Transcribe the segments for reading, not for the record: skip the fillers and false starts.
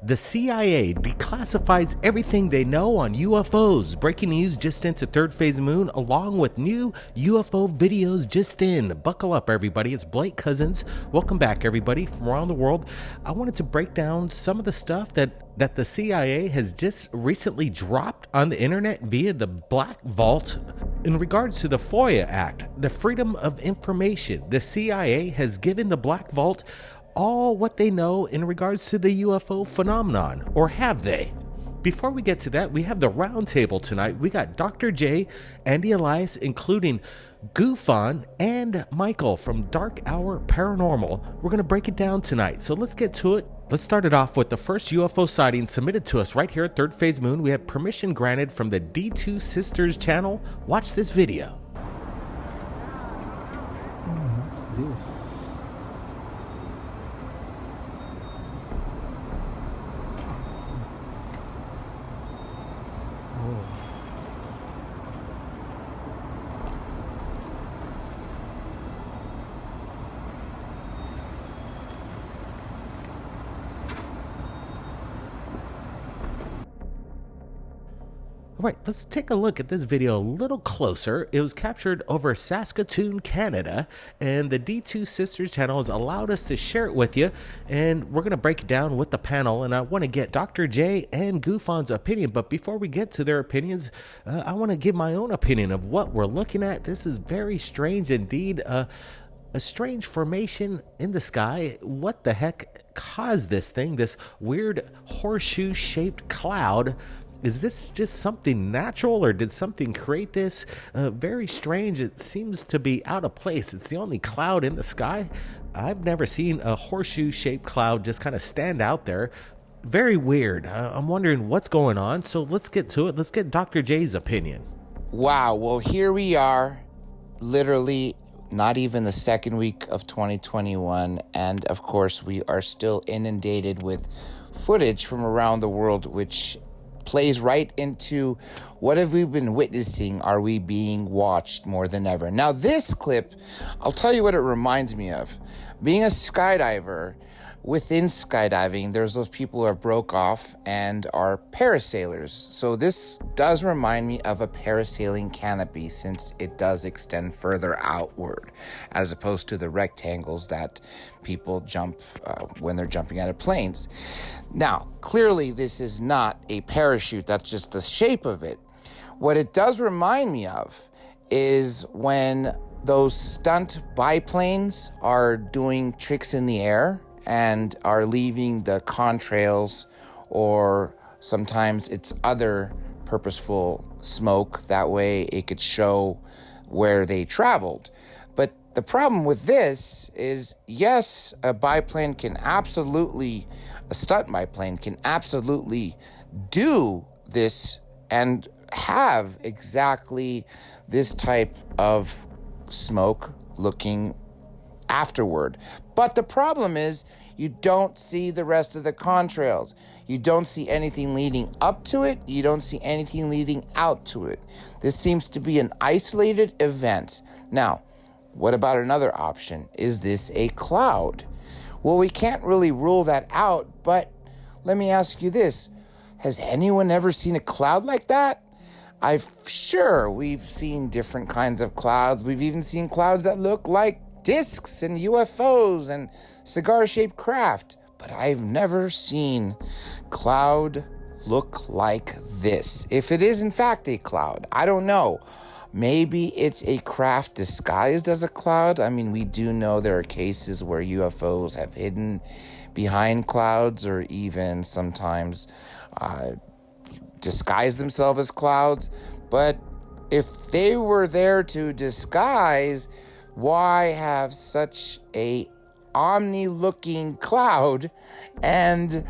The CIA declassifies everything they know on UFOs. Breaking news just into third phase moon, along with new UFO videos just in. Buckle up, everybody. It's Blake Cousins. Welcome back, everybody, from around the world. I wanted to break down some of the stuff that the CIA has just recently dropped on the internet via the Black Vault in regards to the FOIA Act, the Freedom of Information. The CIA has given the Black Vault all what they know in regards to the UFO phenomenon, or have they? Before we get to that, we have the roundtable tonight. We got Dr. J, Andy Elias, including Goofon and Michael from Dark Hour Paranormal. We're going to break it down tonight, so let's get to it. Let's start it off with the first UFO sighting submitted to us right here at Third Phase Moon. We have permission granted from the D2 Sisters channel. Watch this video. What's this? All right, let's take a look at this video a little closer. It was captured over Saskatoon, Canada, and the D2 Sisters channel has allowed us to share it with you, and we're going to break it down with the panel, and I want to get Dr. J and Goofon's opinion, but before we get to their opinions, I want to give my own opinion of what we're looking at. This is very strange indeed, a strange formation in the sky. What the heck caused this thing, this weird horseshoe-shaped cloud? Is this just something natural, or did something create this? Very strange. It seems to be out of place. It's the only cloud in the sky. I've never seen a horseshoe-shaped cloud just kind of stand out there. Very weird. I'm wondering what's going on. So let's get to it. Let's get Dr. J's opinion. Wow. Well, here we are, literally not even the second week of 2021. And of course, we are still inundated with footage from around the world, which plays right into what have we been witnessing? Are we being watched more than ever? Now, this clip, I'll tell you what it reminds me of. Being a skydiver, within skydiving, there's those people who are broke off and are parasailers. So this does remind me of a parasailing canopy, since it does extend further outward, as opposed to the rectangles that people jump when they're jumping out of planes. Now, clearly this is not a parachute, that's just the shape of it. What it does remind me of is when those stunt biplanes are doing tricks in the air and are leaving the contrails, or sometimes it's other purposeful smoke. That way it could show where they traveled. But the problem with this is, yes, a stunt biplane can absolutely do this and have exactly this type of smoke looking afterward. But the problem is, you don't see the rest of the contrails. You don't see anything leading up to it. You don't see anything leading out to it. This seems to be an isolated event. Now, what about another option? Is this a cloud? Well, we can't really rule that out, but let me ask you this. Has anyone ever seen a cloud like that? Sure, we've seen different kinds of clouds. We've even seen clouds that look like discs and UFOs and cigar-shaped craft, but I've never seen cloud look like this. If it is in fact a cloud, I don't know. Maybe it's a craft disguised as a cloud. I mean, we do know there are cases where UFOs have hidden behind clouds, or even sometimes disguise themselves as clouds. But if they were there to disguise, why have such a omni-looking cloud and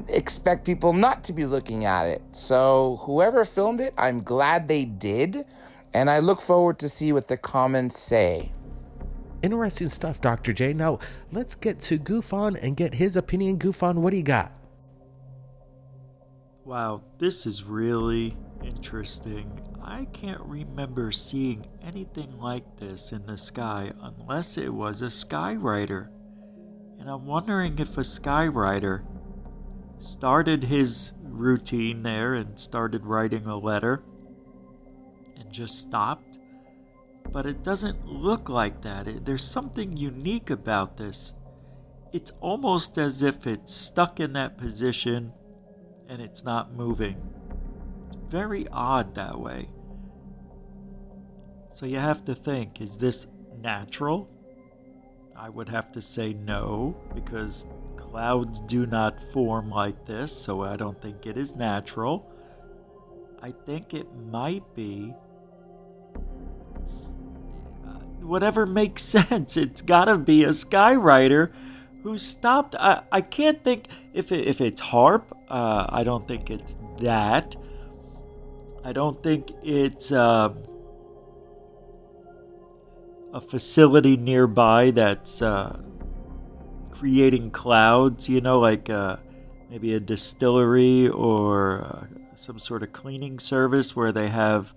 expect people not to be looking at it? So whoever filmed it, I'm glad they did, and I look forward to see what the comments say. Interesting stuff, Dr. J. Now, let's get to Goofon and get his opinion. Goofon, what do you got? Wow, this is really interesting. I can't remember seeing anything like this in the sky unless it was a skywriter. And I'm wondering if a skywriter started his routine there and started writing a letter and just stopped. But it doesn't look like that. There's something unique about this. It's almost as if it's stuck in that position and it's not moving. It's very odd that way. So you have to think, is this natural? I would have to say no, because clouds do not form like this, so I don't think it is natural. I think it might be whatever makes sense. It's gotta be a skywriter who stopped. I can't think if it's HARP. I don't think it's that. I don't think it's a facility nearby that's creating clouds, like maybe a distillery or some sort of cleaning service where they have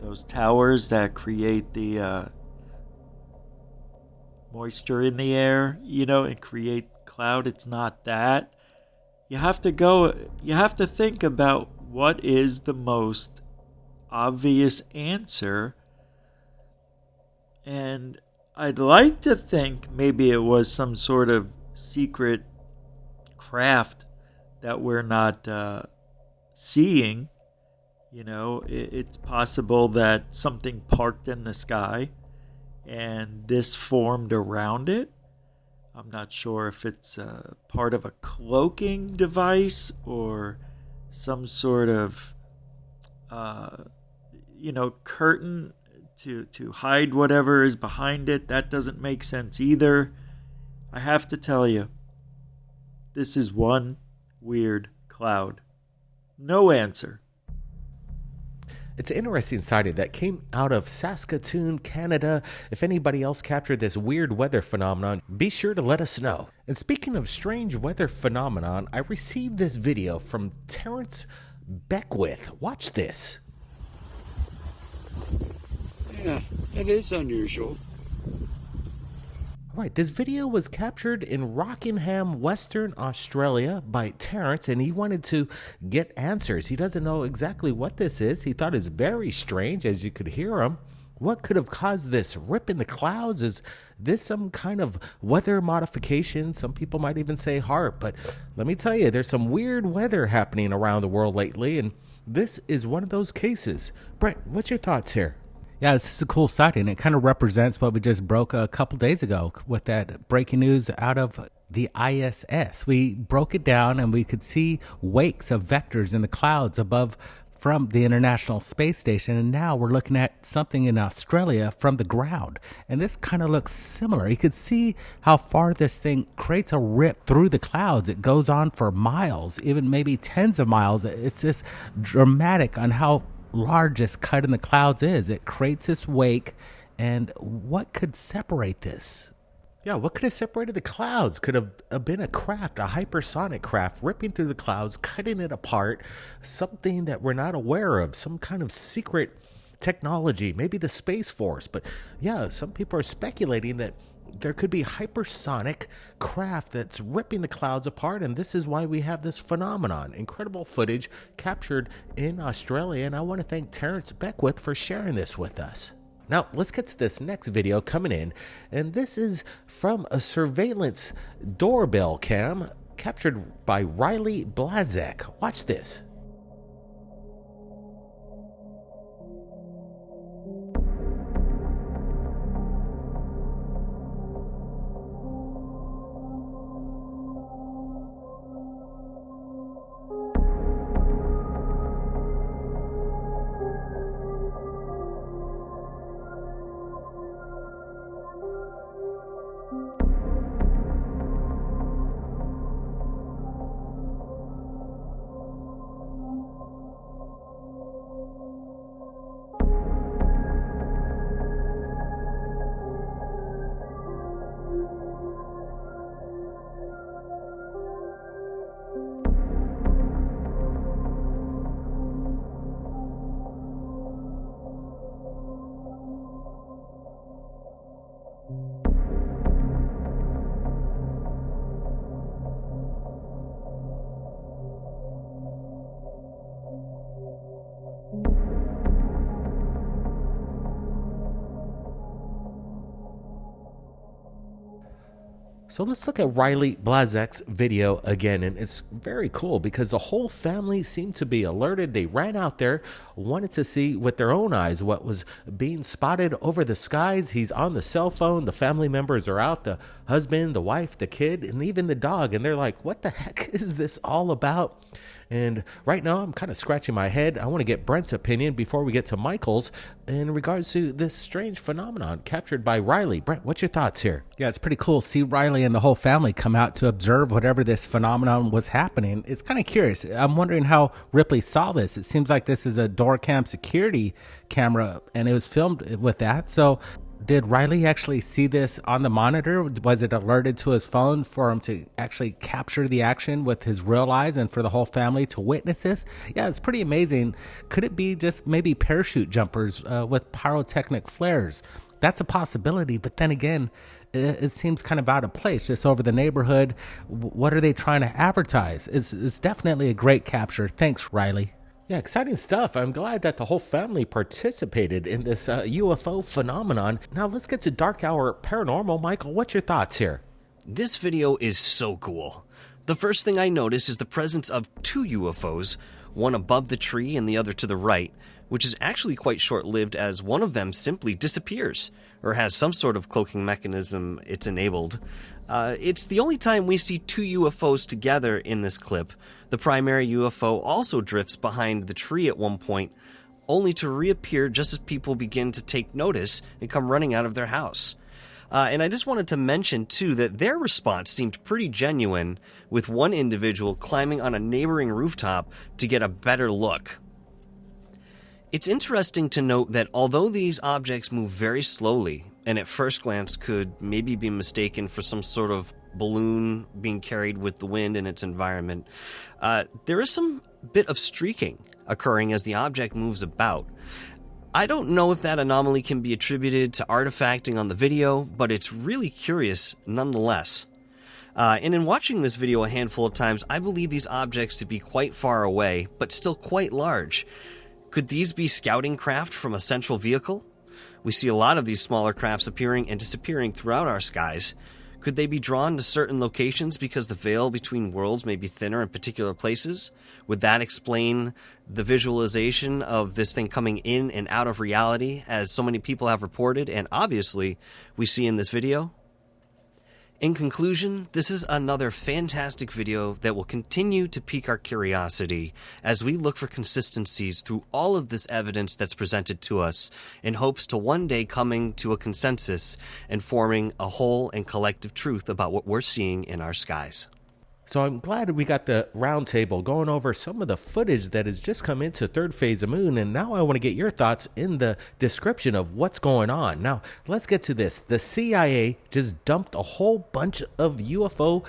those towers that create the moisture in the air, and create cloud. It's not that. You have to think about what is the most obvious answer. And I'd like to think maybe it was some sort of secret craft that we're not seeing. It's possible that something parked in the sky and this formed around it. I'm not sure if it's part of a cloaking device or some sort of, curtain to hide whatever is behind it. That doesn't make sense either. I have to tell you, this is one weird cloud. No answer. It's an interesting sighting that came out of Saskatoon, Canada. If anybody else captured this weird weather phenomenon, be sure to let us know. And speaking of strange weather phenomenon, I received this video from Terrance Beckwith. Watch this. Yeah, it is unusual. All right, this video was captured in Rockingham, Western Australia by Terrance, and he wanted to get answers. He doesn't know exactly what this is. He thought it's very strange, as you could hear him. What could have caused this rip in the clouds? Is this some kind of weather modification? Some people might even say HARP, but let me tell you, there's some weird weather happening around the world lately, and this is one of those cases. Brent, what's your thoughts here? Yeah, this is a cool sighting. It kind of represents what we just broke a couple days ago with that breaking news out of the ISS. We broke it down and we could see wakes of vectors in the clouds above from the International Space Station. And now we're looking at something in Australia from the ground. And this kind of looks similar. You could see how far this thing creates a rip through the clouds. It goes on for miles, even maybe tens of miles. It's just dramatic on how large this cut in the clouds is. It creates this wake, and what could separate this? Yeah, what could have separated the clouds? Could have been a craft, a hypersonic craft, ripping through the clouds, cutting it apart, something that we're not aware of, some kind of secret technology, maybe the Space Force. But yeah, some people are speculating that there could be hypersonic craft that's ripping the clouds apart, and this is why we have this phenomenon. Incredible footage captured in Australia, and I want to thank Terrance Beckwith for sharing this with us. Now, let's get to this next video coming in, and this is from a surveillance doorbell cam captured by Riley Blazek. Watch this. So let's look at Riley Blazek's video again, and it's very cool because the whole family seemed to be alerted. They ran out there, wanted to see with their own eyes what was being spotted over the skies. He's on the cell phone. The family members are out, the husband, the wife, the kid, and even the dog. And they're like, what the heck is this all about? And right now, I'm kind of scratching my head. I want to get Brent's opinion before we get to Michael's in regards to this strange phenomenon captured by Riley. Brent, what's your thoughts here? Yeah, it's pretty cool. See Riley and the whole family come out to observe whatever this phenomenon was happening. It's kind of curious. I'm wondering how Ripley saw this. It seems like this is a door cam security camera, and it was filmed with that. So did Riley actually see this on the monitor? Was it alerted to his phone for him to actually capture the action with his real eyes and for the whole family to witness this? Yeah, it's pretty amazing. Could it be just maybe parachute jumpers with pyrotechnic flares? That's a possibility, but then again, it seems kind of out of place just over the neighborhood. What are they trying to advertise? It's definitely a great capture. Thanks, Riley. Yeah, exciting stuff. I'm glad that the whole family participated in this UFO phenomenon. Now let's get to Dark Hour Paranormal. Michael, what's your thoughts here? This video is so cool. The first thing I notice is the presence of two UFOs, one above the tree and the other to the right, which is actually quite short-lived as one of them simply disappears, or has some sort of cloaking mechanism it's enabled. It's the only time we see two UFOs together in this clip. The primary UFO also drifts behind the tree at one point, only to reappear just as people begin to take notice and come running out of their house. And I just wanted to mention, too, that their response seemed pretty genuine, with one individual climbing on a neighboring rooftop to get a better look. It's interesting to note that although these objects move very slowly, and at first glance could maybe be mistaken for some sort of balloon being carried with the wind in its environment, there is some bit of streaking occurring as the object moves about. I don't know if that anomaly can be attributed to artifacting on the video, but it's really curious nonetheless. And in watching this video a handful of times, I believe these objects to be quite far away, but still quite large. Could these be scouting craft from a central vehicle? We see a lot of these smaller crafts appearing and disappearing throughout our skies. Could they be drawn to certain locations because the veil between worlds may be thinner in particular places? Would that explain the visualization of this thing coming in and out of reality, as so many people have reported, and obviously we see in this video? In conclusion, this is another fantastic video that will continue to pique our curiosity as we look for consistencies through all of this evidence that's presented to us, in hopes to one day coming to a consensus and forming a whole and collective truth about what we're seeing in our skies. So I'm glad we got the roundtable going over some of the footage that has just come into third phase of moon. And now I want to get your thoughts in the description of what's going on. Now, let's get to this. The CIA just dumped a whole bunch of UFO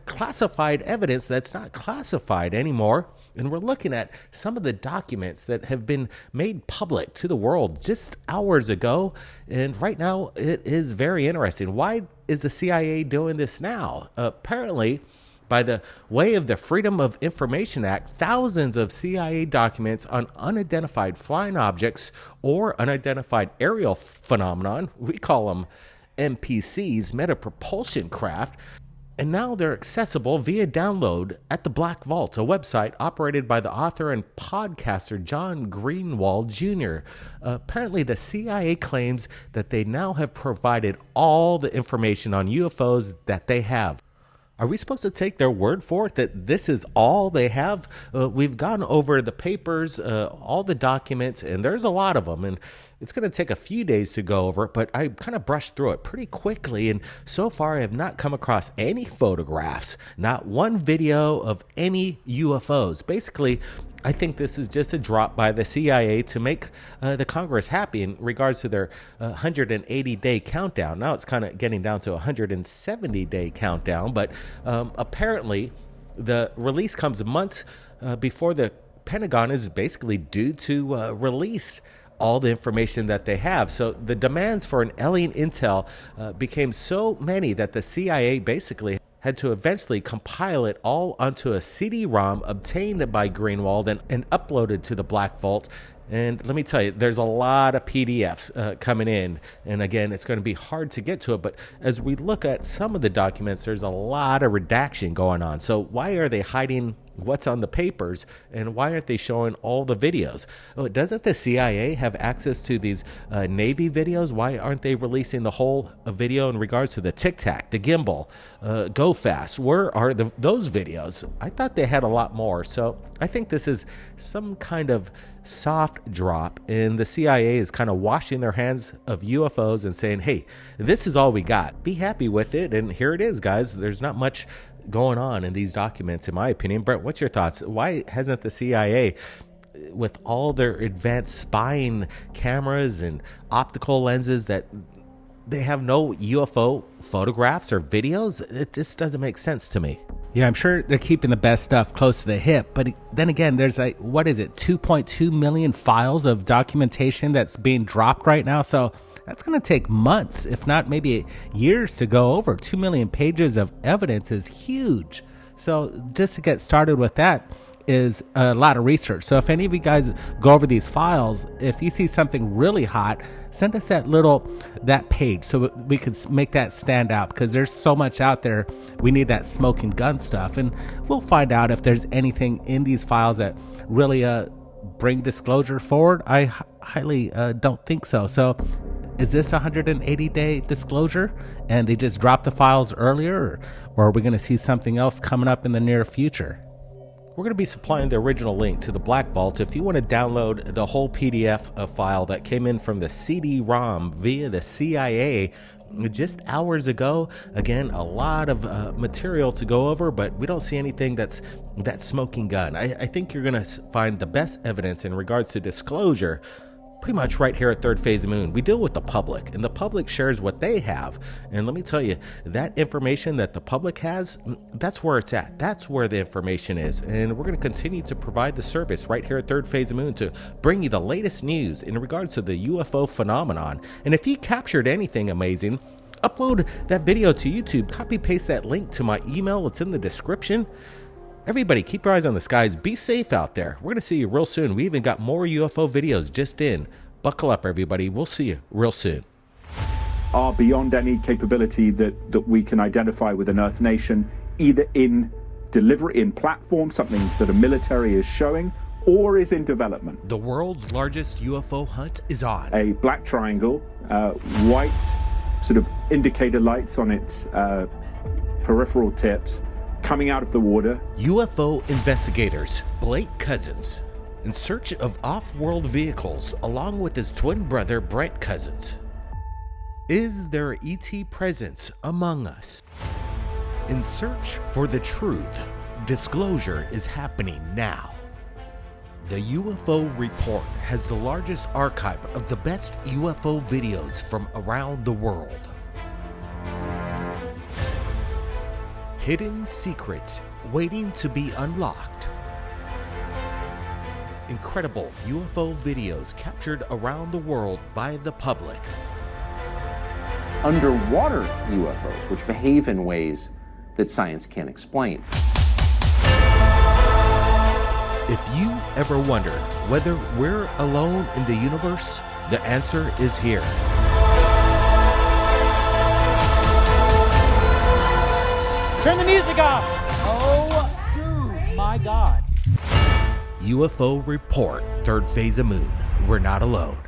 classified evidence that's not classified anymore. And we're looking at some of the documents that have been made public to the world just hours ago. And right now, it is very interesting. Why is the CIA doing this now? Apparently, by the way of the Freedom of Information Act, thousands of CIA documents on unidentified flying objects or unidentified aerial phenomenon, we call them MPCs, meta-propulsion craft, and now they're accessible via download at the Black Vault, a website operated by the author and podcaster John Greenwald Jr. Apparently, the CIA claims that they now have provided all the information on UFOs that they have. Are we supposed to take their word for it that this is all they have? We've gone over the papers, all the documents, and there's a lot of them. And it's going to take a few days to go over it, but I kind of brushed through it pretty quickly. And so far, I have not come across any photographs, not one video of any UFOs. Basically, I think this is just a drop by the CIA to make the Congress happy in regards to their 180-day countdown. Now it's kind of getting down to a 170-day countdown, but apparently the release comes months before the Pentagon is basically due to release all the information that they have. So the demands for an alien intel became so many that the CIA basically had to eventually compile it all onto a CD-ROM obtained by Greenwald and uploaded to the Black Vault. And let me tell you, there's a lot of PDFs coming in. And again, it's going to be hard to get to it. But as we look at some of the documents, there's a lot of redaction going on. So why are they hiding what's on the papers, and why aren't they showing all the videos? Oh, doesn't the CIA have access to these Navy videos? Why aren't they releasing the whole video in regards to the Tic Tac, the gimbal, Go Fast? Where are those videos? I thought they had a lot more. So I think this is some kind of soft drop, and the CIA is kind of washing their hands of UFOs and saying, hey, this is all we got. Be happy with it. And here it is, guys. There's not much going on in these documents, in my opinion. Brent, what's your thoughts? Why hasn't the CIA, with all their advanced spying cameras and optical lenses, that they have no UFO photographs or videos? It just doesn't make sense to me. Yeah, I'm sure they're keeping the best stuff close to the hip. But then again, there's 2.2 million files of documentation that's being dropped right now. So that's going to take months, if not maybe years, to go over. 2 million pages of evidence is huge. So just to get started with that is a lot of research. So if any of you guys go over these files, if you see something really hot, send us that page so we could make that stand out, because there's so much out there. We need that smoking gun stuff, and we'll find out if there's anything in these files that really bring disclosure forward. I highly don't think so. So is this a 180-day disclosure and they just dropped the files earlier, or are we going to see something else coming up in the near future? We're going to be supplying the original link to the Black Vault if you want to download the whole PDF file that came in from the CD-ROM via the CIA just hours ago. Again, a lot of material to go over, but we don't see anything that's that smoking gun. I think you're going to find the best evidence in regards to disclosure pretty much right here at Third Phase Moon. We deal with the public, and the public shares what they have. And let me tell you, that information that the public has, that's where it's at. That's where the information is. And we're going to continue to provide the service right here at Third Phase Moon to bring you the latest news in regards to the UFO phenomenon. And if you captured anything amazing, upload that video to YouTube, copy paste that link to my email. It's in the description. Everybody, keep your eyes on the skies. Be safe out there. We're going to see you real soon. We even got more UFO videos just in. Buckle up, everybody. We'll see you real soon. Are beyond any capability that we can identify with an Earth nation, either in delivery, in platform, something that a military is showing, or is in development. The world's largest UFO hunt is on. A black triangle, white sort of indicator lights on its peripheral tips, coming out of the water. UFO investigators Blake Cousins in search of off-world vehicles along with his twin brother Brent Cousins. Is there an ET presence among us? In search for the truth, disclosure is happening now. The UFO Report has the largest archive of the best UFO videos from around the world. Hidden secrets waiting to be unlocked. Incredible UFO videos captured around the world by the public. Underwater UFOs, which behave in ways that science can't explain. If you ever wondered whether we're alone in the universe, the answer is here. Turn the music off! Oh, dude, my God. UFO Report, Third Phase of Moon. We're not alone.